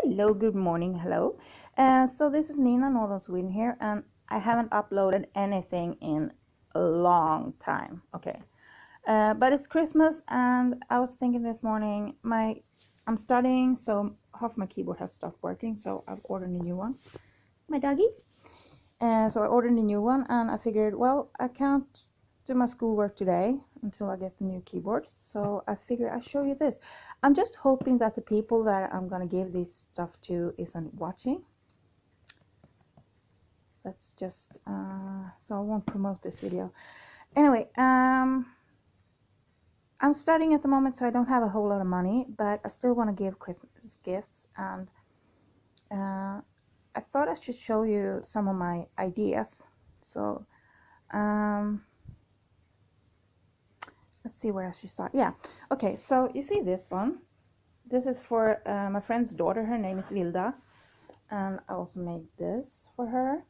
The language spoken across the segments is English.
Hello, good morning, hello. So this is Nina Northern Sweden here, and I haven't uploaded anything in a long time. Okay, but it's Christmas, and I was thinking this morning, I'm studying, so half my keyboard has stopped working, so I've ordered a new one. My doggy. So I ordered a new one, and I figured, well, I can't do my schoolwork today until I get the new keyboard, so I figured I'll show you this. I'm just hoping that the people that I'm gonna give this stuff to isn't watching. Let's just so I won't promote this video anyway. I'm studying at the moment, so I don't have a whole lot of money, but I still want to give Christmas gifts, and I thought I should show you some of my ideas. So let's see where I should start. Yeah, okay, so you see this one. This is for my friend's daughter. Her name is Vilda, and I also made this for her.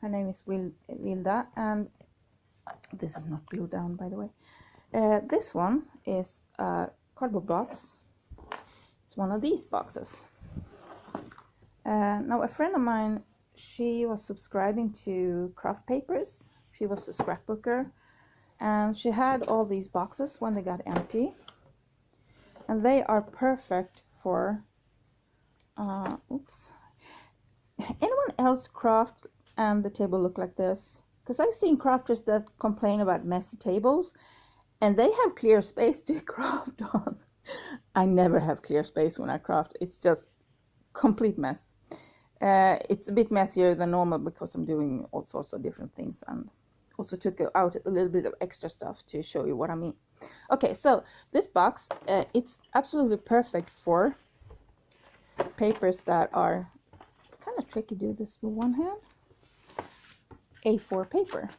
Her name is Vilda, and this is not glued down, by the way. This one is a cardboard box. It's one of these boxes. Now, a friend of mine, she was subscribing to craft papers. She was a scrapbooker, and she had all these boxes when they got empty, and they are perfect for anyone else craft and the table look like this? Because I've seen crafters that complain about messy tables, and they have clear space to craft on. I never have clear space when I craft. It's just complete mess. It's a bit messier than normal because I'm doing all sorts of different things, and also took out a little bit of extra stuff to show you what I mean. Okay, so this box, it's absolutely perfect for papers that are kind of tricky to do this with one hand. A4 paper.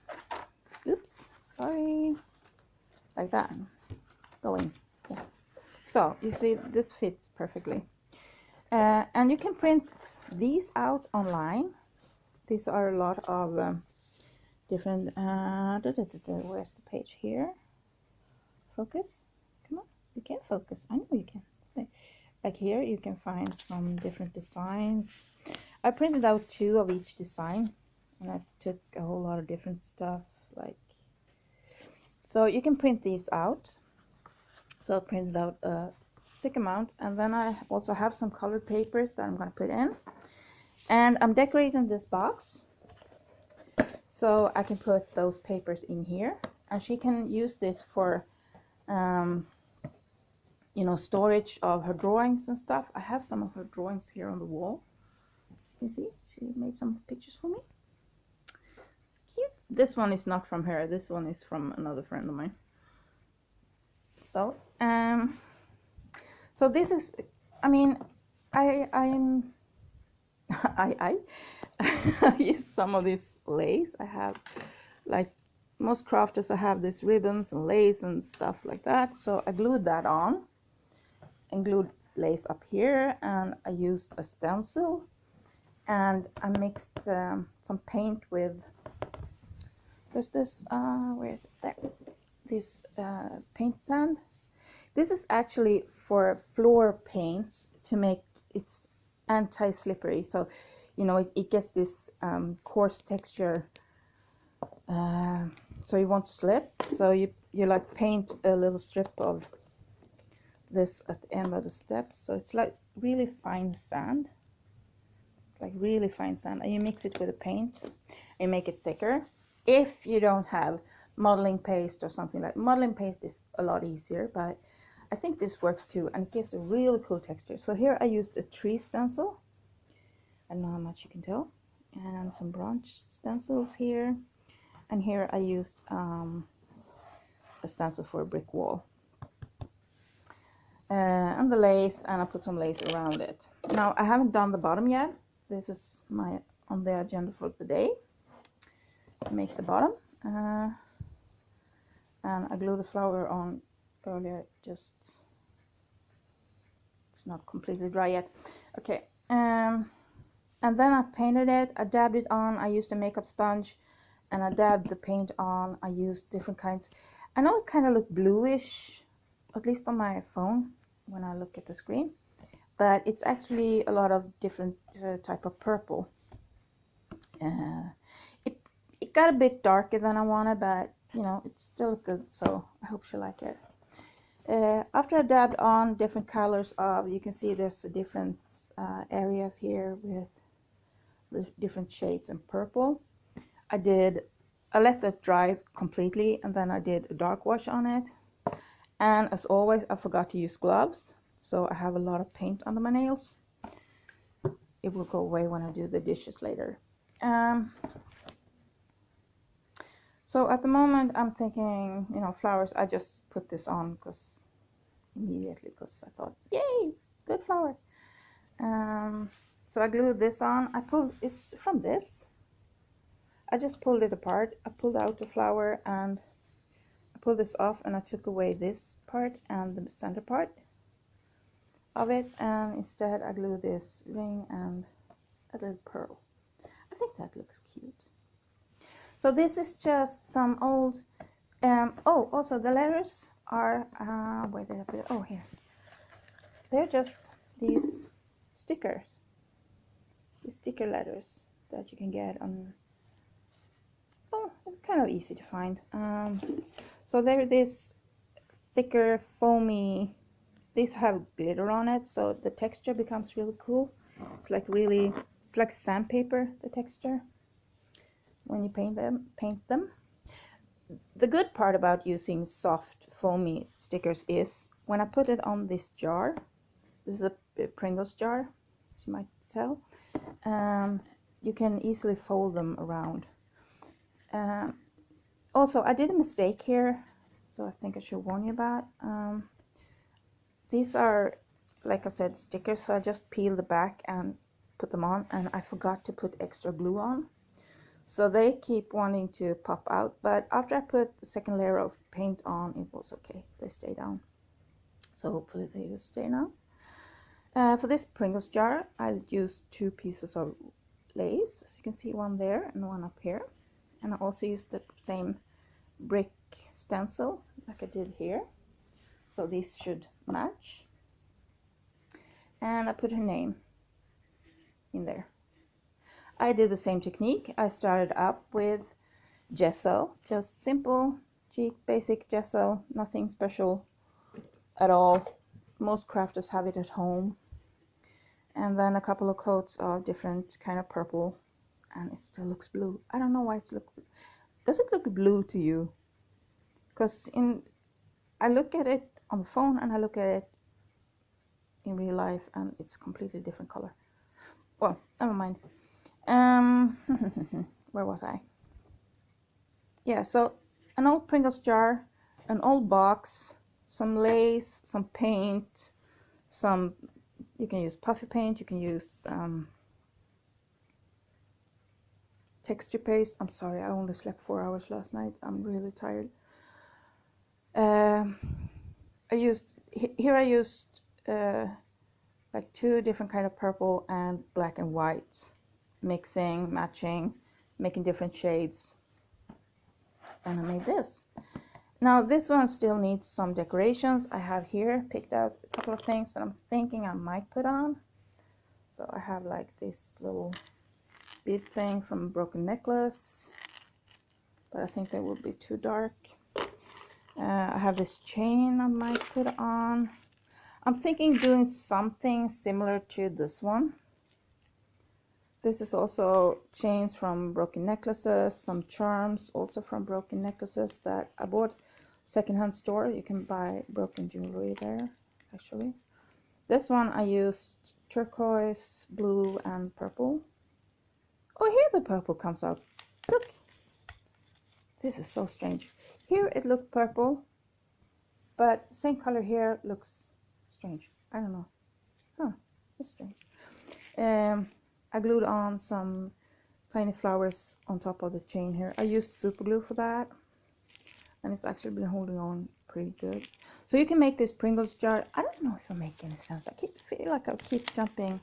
Oops, sorry. Like that. Going. Yeah. So you see, this fits perfectly. And you can print these out online. These are a lot of different. Where's the page here? Focus. Come on, you can focus. I know you can. See. Like here, you can find some different designs. I printed out 2 of each design, and I took a whole lot of different stuff, like, so you can print these out. So I printed out a thick amount, and then I also have some colored papers that I'm going to put in, and I'm decorating this box so I can put those papers in here, and she can use this for you know, storage of her drawings and stuff. I have some of her drawings here on the wall. As you can see, she made some pictures for me. It's cute. This one is not from her. This one is from another friend of mine. So so this is, I mean, I use some of this lace. I have, like most crafters, I have these ribbons and lace and stuff like that. So I glued that on and glued lace up here, and I used a stencil, and I mixed some paint with this where is it? There, this paint sand. This is actually for floor paints to make it's anti-slippery, so you know it gets this coarse texture, so you won't slip. So you like paint a little strip of this at the end of the steps, so it's like really fine sand, like really fine sand, and you mix it with the paint and make it thicker. If you don't have modeling paste or something, like modeling paste is a lot easier, but I think this works too, and it gives a really cool texture. So here I used a tree stencil. I don't know how much you can tell, and some branch stencils here, and here I used a stencil for a brick wall, and the lace, and I put some lace around it. Now I haven't done the bottom yet. This is my on the agenda for the day, to make the bottom, and I glued the flower on earlier, just it's not completely dry yet. Okay, and then I painted it. I dabbed it on. I used a makeup sponge, and I dabbed the paint on. I used different kinds. I know it kind of looked bluish, at least on my phone when I look at the screen, but it's actually a lot of different type of purple. It got a bit darker than I wanted, but you know, it's still good, so I hope she like it. After I dabbed on different colors of, you can see there's different areas here with the different shades in purple. I let that dry completely, and then I did a dark wash on it. And as always, I forgot to use gloves, so I have a lot of paint under my nails. It will go away when I do the dishes later. So at the moment I'm thinking, you know, flowers. I just put this on immediately because I thought, yay, good flower. So I glued this on. It's from this. I just pulled it apart. I pulled out the flower and I pulled this off, and I took away this part and the center part of it, and instead I glued this ring and a little pearl. I think that looks cute. So this is just some old, oh, also the letters are, where did I put it? Oh, here. They're just these stickers. These sticker letters that you can get on, oh, it's kind of easy to find. So they're this thicker, foamy, these have glitter on it, so the texture becomes really cool. It's like sandpaper, the texture, when you paint them. The good part about using soft, foamy stickers is when I put it on this jar, this is a Pringles jar, as you might tell, you can easily fold them around. Also, I did a mistake here, so I think I should warn you about. These are, like I said, stickers, so I just peeled the back and put them on, and I forgot to put extra glue on. So they keep wanting to pop out, but after I put the second layer of paint on, it was okay. They stay down. So hopefully they will stay now. For this Pringles jar, I used 2 pieces of lace. So you can see one there and one up here. And I also used the same brick stencil like I did here. So these should match. And I put her name in there. I did the same technique. I started up with gesso, just simple, cheap, basic gesso, nothing special at all. Most crafters have it at home. And then a couple of coats of different kind of purple, and it still looks blue. I don't know why does it look blue to you? Because I look at it on the phone and I look at it in real life and it's completely different color. Well, never mind. Where was I? Yeah, so an old Pringles jar, an old box, some lace, some paint, you can use puffy paint, you can use texture paste. I'm sorry, I only slept 4 hours last night. I'm really tired. I used like 2 different kind of purple and black and white, mixing, matching, making different shades, and I made this. Now this one still needs some decorations. I have here picked out a couple of things that I'm thinking I might put on. So I have like this little bead thing from a broken necklace, but I think that would be too dark. I have this chain I might put on. I'm thinking doing something similar to this one. This is also chains from broken necklaces, some charms also from broken necklaces that I bought secondhand store. You can buy broken jewelry there, actually. This one I used turquoise, blue, and purple. Oh, here the purple comes out. Look. This is so strange. Here it looked purple, but same color here looks strange. I don't know. Huh, it's strange. I glued on some tiny flowers on top of the chain here. I used super glue for that, and it's actually been holding on pretty good. So you can make this Pringles jar. I don't know if I make any sense. I feel like I keep jumping.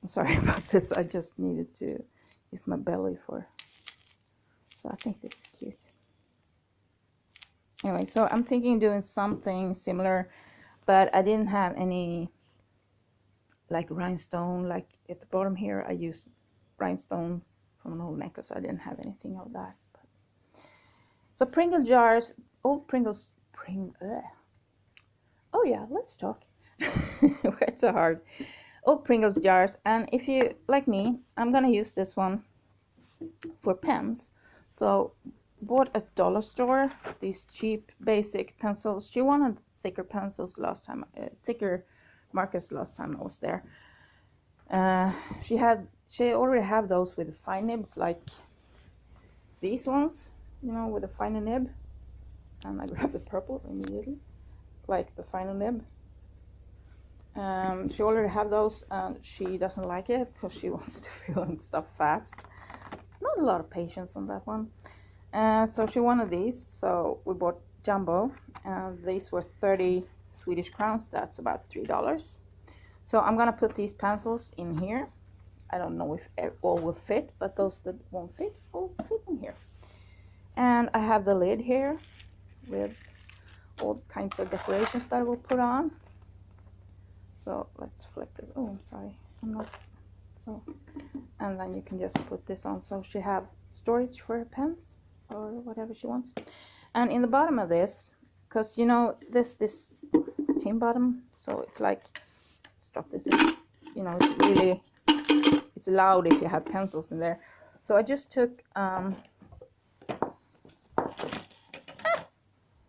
I'm sorry about this. I just needed to use my belly for. So I think this is cute. Anyway, so I'm thinking doing something similar, but I didn't have any like rhinestone. Like at the bottom here I used rhinestone from an old necklace. I didn't have anything of that. So Pringle jars, old Pringles, oh yeah, let's talk. It's so hard. Old Pringles jars, and if you, like me, I'm gonna use this one for pens. So bought at dollar store these cheap basic pencils. She wanted thicker pencils last time, thicker markers last time I was there. She already have those with fine nibs, like these ones, you know, with a finer nib. And I grabbed the purple immediately, like the finer nib. She already have those, and she doesn't like it because she wants to fill in stuff fast. Not a lot of patience on that one. So she wanted these, so we bought jumbo, and these were 30 Swedish crowns. That's about $3. So I'm gonna put these pencils in here. I don't know if all will fit, but those that won't fit will fit in here. And I have the lid here with all kinds of decorations that I will put on. So let's flip this. Oh, I'm sorry, I'm not. So, and then you can just put this on. So she have storage for her pens or whatever she wants. And in the bottom of this, because you know this tin bottom, so it's like, let's drop this in. You know, it's really, it's loud if you have pencils in there. So I just took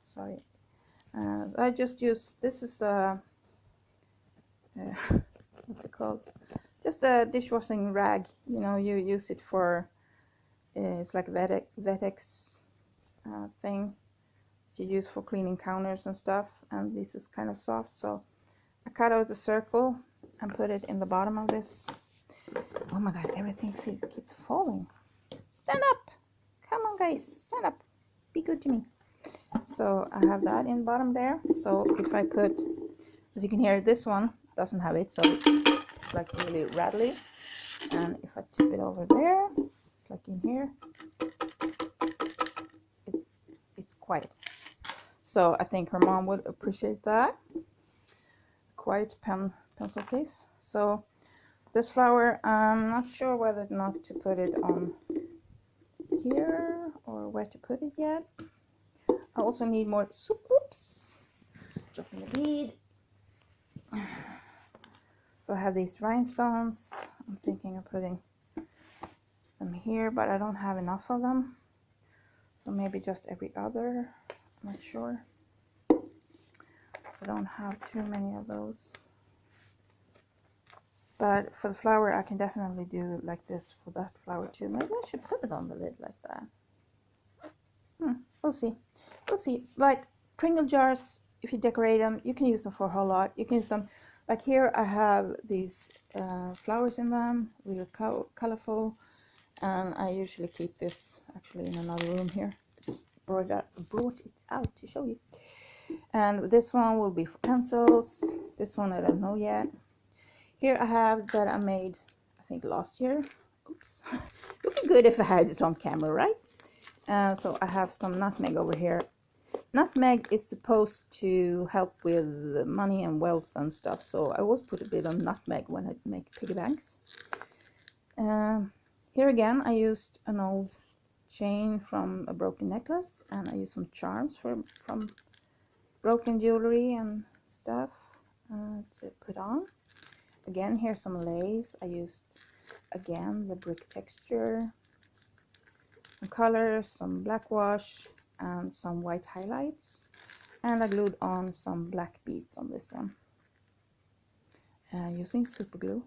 sorry, I just used, this is what's it called? Just a dishwashing rag. You know, you use it for, it's like a Vetex thing you use for cleaning counters and stuff. And this is kind of soft, so I cut out the circle and put it in the bottom of this. Oh my god, everything keeps falling. Stand up! Come on guys, stand up. Be good to me. So I have that in the bottom there. So if I put, as you can hear, this one doesn't have it, so it's like really rattly. And if I tip it over there, it's like in here, it's quiet. So I think her mom would appreciate that. Quiet pencil case. So this flower, I'm not sure whether or not to put it on here or where to put it yet. I also need more soup. Oops, dropping the bead. So I have these rhinestones. I'm thinking of putting them here, but I don't have enough of them. So maybe just every other. I'm not sure. So I don't have too many of those. But for the flower, I can definitely do like this for that flower too. Maybe I should put it on the lid like that. We'll see. We'll see. But Pringle jars, if you decorate them, you can use them for a whole lot. You can use them, like here I have these flowers in them, really colorful. And I usually keep this actually in another room here. Just brought it out to show you. And this one will be for pencils. This one I don't know yet. Here I have that I made, I think last year. Oops. It would be good if I had it on camera, right? So I have some nutmeg over here. Nutmeg is supposed to help with money and wealth and stuff. So I always put a bit of nutmeg when I make piggy banks. Here again, I used an old chain from a broken necklace, and I used some charms from broken jewelry and stuff to put on. Again, here's some lace. I used, again, the brick texture, some colors, some black wash, and some white highlights. And I glued on some black beads on this one using super glue.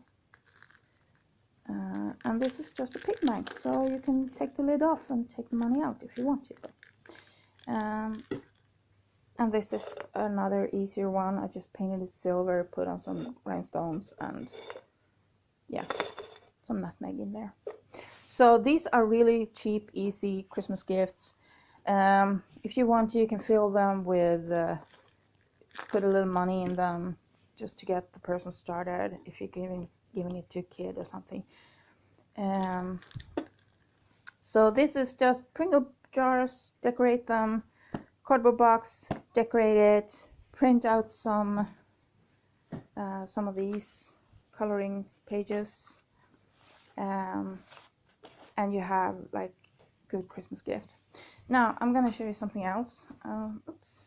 And this is just a pig bank, so you can take the lid off and take the money out if you want to. And this is another easier one. I just painted it silver, put on some rhinestones, and yeah, some nutmeg in there. So these are really cheap, easy Christmas gifts. If you want to, you can fill them with, put a little money in them just to get the person started if you're giving it to a kid or something. So this is just Pringle jars, decorate them, cardboard box, decorate it, print out some of these coloring pages, and you have like good Christmas gift. Now I'm gonna show you something else. Oops.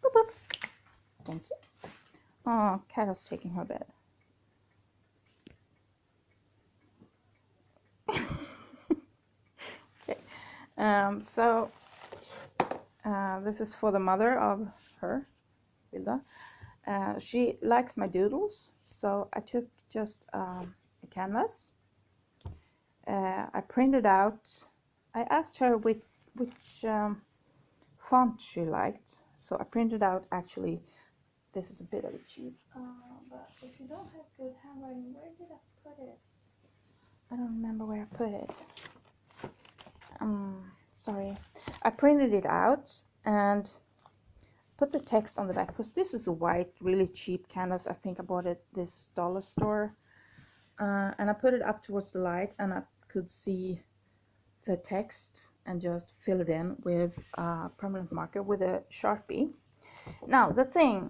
Boop, boop. Thank you. Oh, cat is taking her bed. Okay. So this is for the mother of her, Hilda. She likes my doodles, so I took just a canvas. I printed out. I asked her which font she liked, so I printed out. Actually, this is a bit of a cheap, but if you don't have good handwriting, where did I put it? I don't remember where I put it. Sorry. I printed it out and put the text on the back, because this is a white, really cheap canvas. I think I bought it this dollar store, and I put it up towards the light, and I could see the text and just fill it in with a permanent marker with a Sharpie. Now the thing,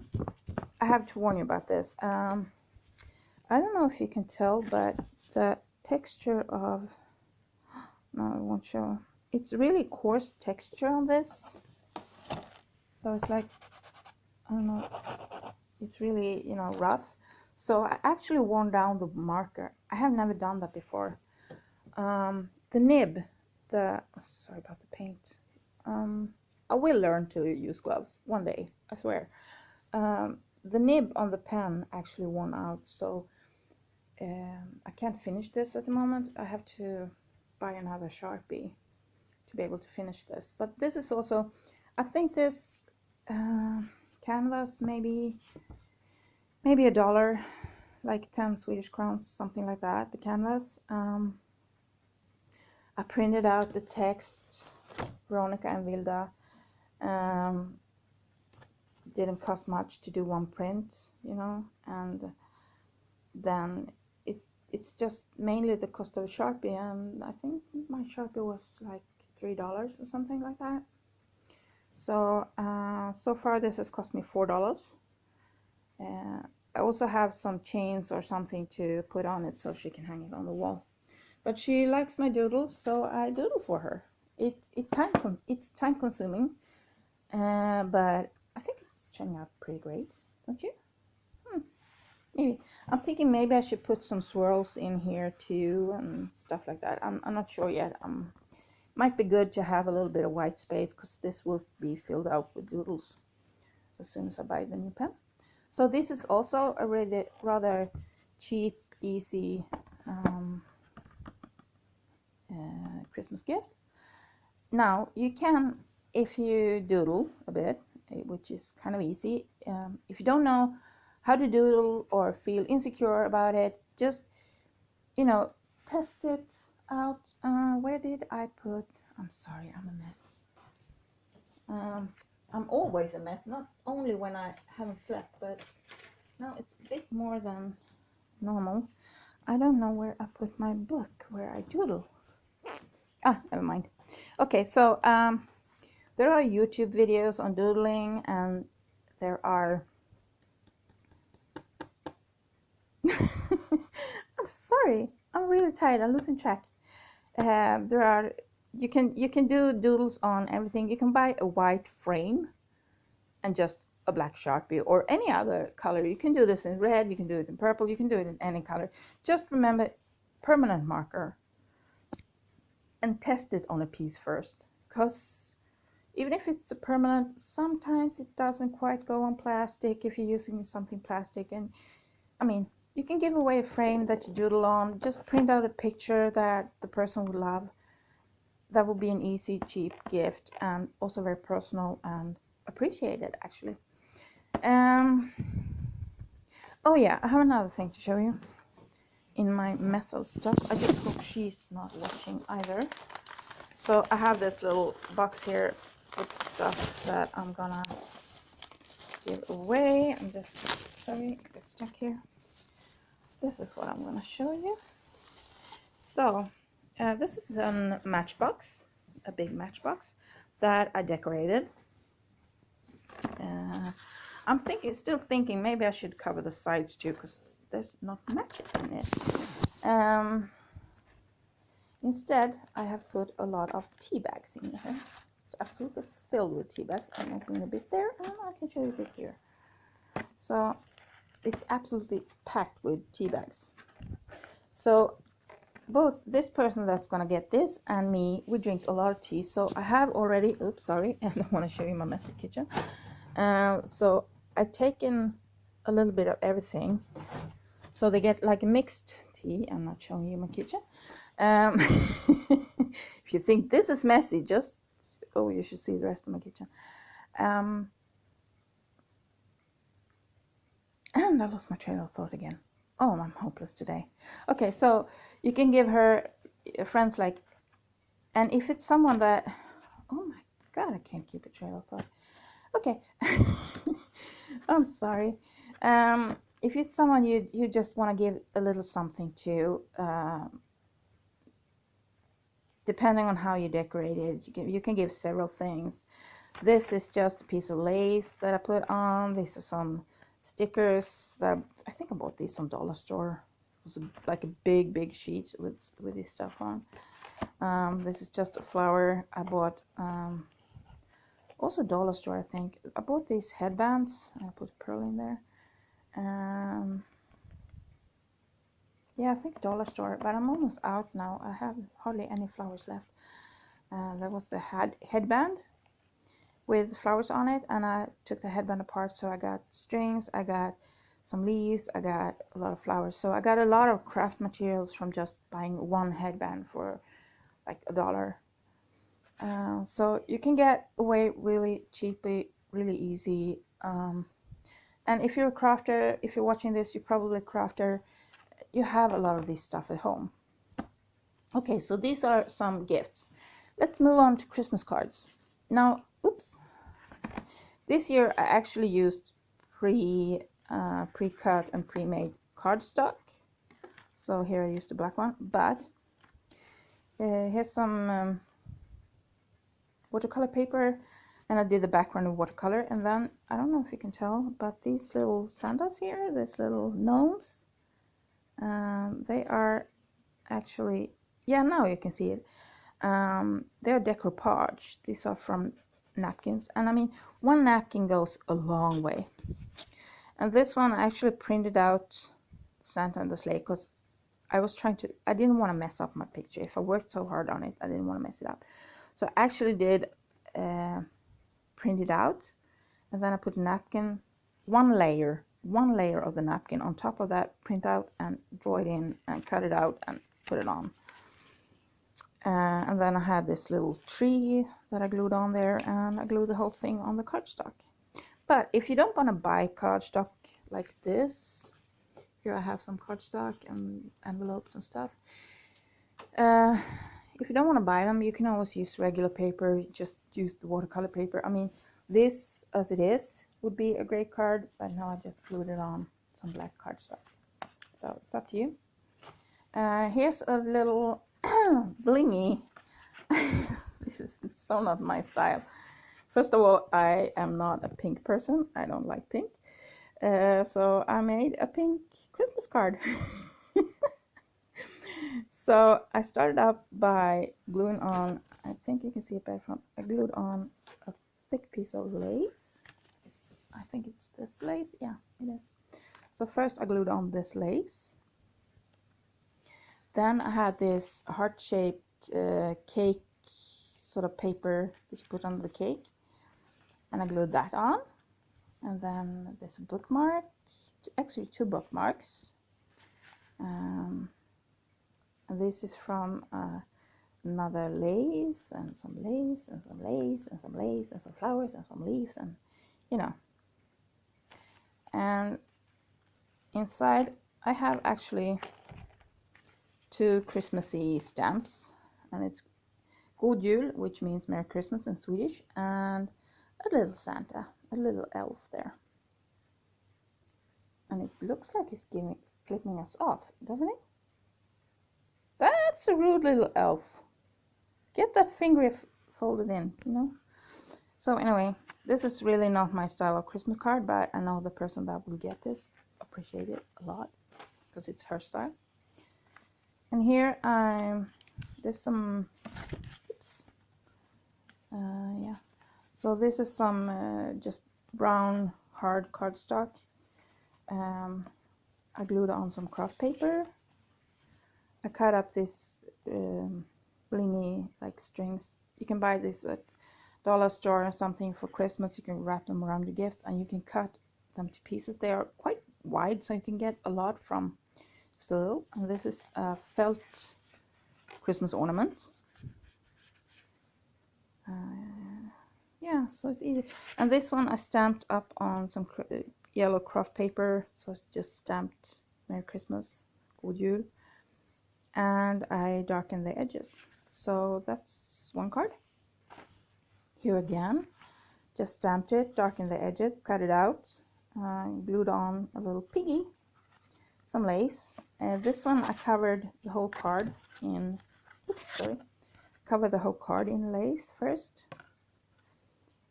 I have to warn you about this. I don't know if you can tell, but the texture of, no, I won't show. It's really coarse texture on this, so it's like, I don't know, it's really, you know, rough. So I actually worn down the marker. I have never done that before. The nib, sorry about the paint. I will learn to use gloves one day, I swear. The nib on the pen actually worn out, so I can't finish this at the moment. I have to buy another Sharpie to be able to finish this. But this is also, I think this canvas maybe $1, like 10 Swedish crowns, something like that, the canvas. I printed out the text, Veronica and Vilda. Didn't cost much to do one print, you know, and then it's just mainly the cost of a Sharpie, and I think my Sharpie was like $3 or something like that. So so far this has cost me $4. I also have some chains or something to put on it so she can hang it on the wall. But she likes my doodles, so I doodle for her. It's time consuming, but I think it's turning out pretty great, don't you? Maybe I'm thinking maybe I should put some swirls in here too and stuff like that. I'm not sure yet. Might be good to have a little bit of white space, because this will be filled out with doodles as soon as I buy the new pen. So this is also a really rather cheap, easy Christmas gift. Now you can, if you doodle a bit, which is kind of easy, if you don't know how to doodle or feel insecure about it, just, you know, test it out. Where did I put, I'm sorry, I'm a mess. I'm always a mess, not only when I haven't slept, but now it's a bit more than normal. I don't know where I put my book where I doodle. Never mind. Okay, so there are YouTube videos on doodling, and there are I'm sorry, I'm really tired, I'm losing track. There are, you can do doodles on everything. You can buy a white frame and just a black Sharpie or any other color. You can do this in red, you can do it in purple, you can do it in any color. Just remember, permanent marker, and test it on a piece first, because even if it's a permanent, sometimes it doesn't quite go on plastic if you're using something plastic. And I mean, you can give away a frame that you doodle on. Just print out a picture that the person would love. That would be an easy, cheap gift, and also very personal and appreciated, actually. Oh yeah, I have another thing to show you in my mess of stuff. I just hope she's not watching either. So I have this little box here with stuff that I'm gonna give away. I'm just, sorry, I got stuck here. This is what I'm gonna show you. So this is a matchbox, a big matchbox that I decorated. I'm still thinking maybe I should cover the sides too, because there's not matches in it. Instead, I have put a lot of tea bags in here. It's absolutely filled with tea bags. I'm opening a bit there, and I can show you a bit here. So it's absolutely packed with tea bags. So both this person that's gonna get this and me, we drink a lot of tea. So I have already, oops, sorry, I don't want to show you my messy kitchen. So I've taken a little bit of everything, so they get like a mixed tea. I'm not showing you my kitchen. If you think this is messy, just, oh, you should see the rest of my kitchen. And I lost my train of thought again. Oh, I'm hopeless today. Okay, so you can give her friends like, and if it's someone that, oh my God, I can't keep a trail of thought. Okay, I'm sorry. If it's someone you just want to give a little something to, depending on how you decorate it, you can give several things. This is just a piece of lace that I put on. These are some stickers that I think I bought these from Dollar Store. It was like a big sheet with this stuff on. This is just a flower I bought. Also Dollar Store, I think. I bought these headbands. I put a pearl in there. Yeah, I think Dollar Store, but I'm almost out now. I have hardly any flowers left. That was the headband with flowers on it, and I took the headband apart, so I got strings, I got some leaves, I got a lot of flowers. So I got a lot of craft materials from just buying one headband for like $1. So you can get away really cheaply, really easy. And if you're a crafter, if you're watching this, you're probably a crafter, you have a lot of this stuff at home. Okay, so these are some gifts. Let's move on to Christmas cards. Now, oops, this year I actually used pre-cut and pre-made cardstock. So here I used the black one, but here's some watercolor paper, and I did the background in watercolor. And then, I don't know if you can tell, but these little Santas here, these little gnomes, they are actually, yeah, now you can see it. They're decoupage. These are from napkins, and I mean, one napkin goes a long way. And this one I actually printed out Santa and the sleigh because I didn't want to mess up my picture. If I worked so hard on it, I didn't want to mess it up. So I actually did print it out, and then I put a napkin, one layer of the napkin on top of that, print out and draw it in and cut it out and put it on. And then I had this little tree that I glued on there, and I glued the whole thing on the cardstock. But if you don't want to buy cardstock like this, here I have some cardstock and envelopes and stuff. If you don't want to buy them, you can always use regular paper, just use the watercolor paper. I mean, this as it is would be a great card, but now I just glued it on some black cardstock. So it's up to you. Here's a little blingy. This is so not my style. First of all, I am not a pink person. I don't like pink. So I made a pink Christmas card. So I started up by gluing on, I think you can see it back from, I glued on a thick piece of lace. I think it's this lace. Yeah, it is. So first I glued on this lace. Then I had this heart-shaped cake sort of paper that you put on the cake, and I glued that on. And then this bookmark, actually 2 bookmarks. And this is from another lace, and some lace, and some lace, and some lace, and some flowers, and some leaves, and you know. And inside I have actually 2 Christmassy stamps, and it's God Jul, which means Merry Christmas in Swedish, and a little Santa, a little elf there. And it looks like it's flipping us off, doesn't it? That's a rude little elf. Get that finger folded in, you know. So anyway, this is really not my style of Christmas card, but I know the person that will get this appreciate it a lot. because it's her style. And here there's some, oops, yeah. So this is some just brown hard cardstock. I glued on some craft paper. I cut up this blingy like strings. You can buy this at dollar store or something for Christmas. You can wrap them around your gifts, and you can cut them to pieces. They are quite wide, so you can get a lot from still. And this is a felt Christmas ornament. Yeah, so it's easy. And this one I stamped up on some yellow craft paper, so it's just stamped Merry Christmas, God Jul. And I darkened the edges. So that's one card. Here again, just stamped it, darkened the edges, cut it out, glued on a little piggy, some lace. This one I covered the whole card in, oops, sorry, covered the whole card in lace first.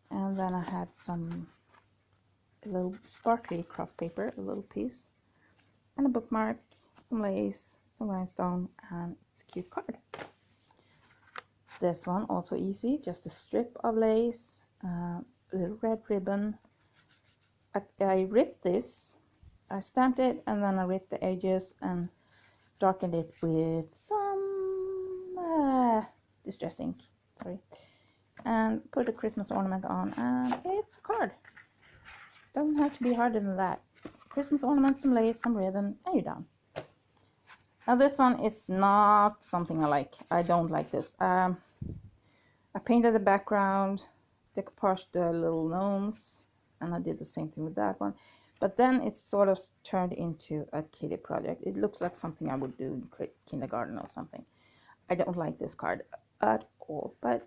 And then I had a little sparkly craft paper, a little piece, and a bookmark, some lace, some rhinestone, and it's a cute card. This one also easy, just a strip of lace, a little red ribbon. I ripped this, I stamped it, and then I ripped the edges and darkened it with some distress ink, sorry, and put a Christmas ornament on, and it's a card. Doesn't have to be harder than that. Christmas ornament, some lace, some ribbon, and you're done. Now this one is not something I like. I don't like this. I painted the background, decoupaged the little gnomes, and I did the same thing with that one. But then it's sort of turned into a kiddie project. It looks like something I would do in kindergarten or something. I don't like this card at all, but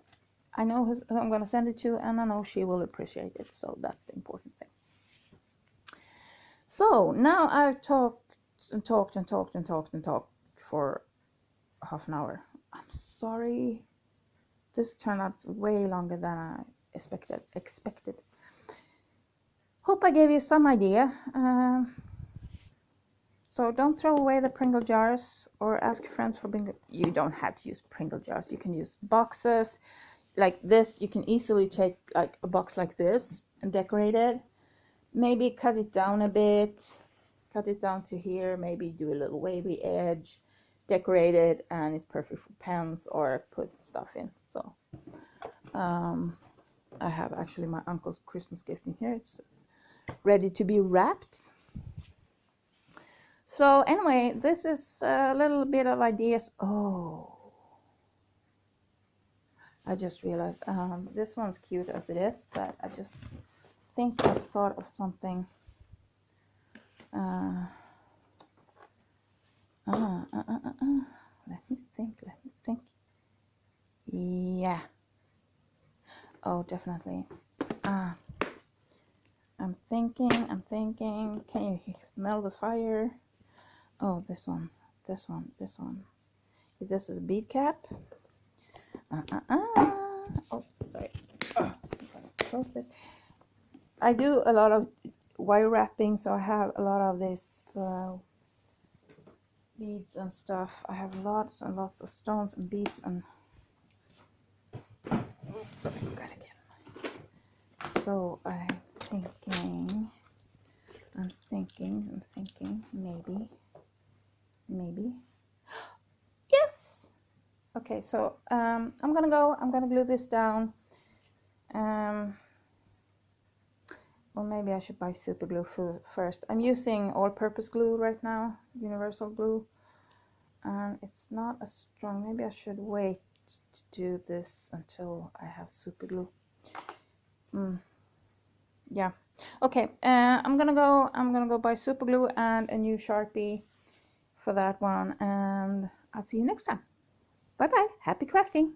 I know who I'm going to send it to, and I know she will appreciate it, so that's the important thing. So now I've talked for half an hour. I'm sorry. This turned out way longer than I expected. Hope I gave you some idea. So don't throw away the Pringle jars or ask your friends for Pringle. You don't have to use Pringle jars. You can use boxes like this. You can easily take like a box like this and decorate it. Maybe cut it down a bit. Cut it down to here. Maybe do a little wavy edge. Decorate it, and it's perfect for pens or put stuff in. So I have actually my uncle's Christmas gift in here. It's ready to be wrapped. So anyway, this is a little bit of ideas. Oh, I just realized this one's cute as it is, but I just think I thought of something. Let me think. Yeah. Oh, definitely. I'm thinking. Can you smell the fire? Oh, this one. This is a bead cap. Oh, sorry. Close this. I do a lot of wire wrapping, so I have a lot of this beads and stuff. I have lots and lots of stones and beads and sorry, got again. So I'm thinking maybe yes. Okay, so I'm gonna glue this down. Well, maybe I should buy super glue first. I'm using all-purpose glue right now, universal glue, and it's not as strong. Maybe I should wait to do this until I have super glue. Yeah. Okay. I'm gonna go buy super glue and a new Sharpie for that one, and I'll see you next time. Bye bye. Happy crafting.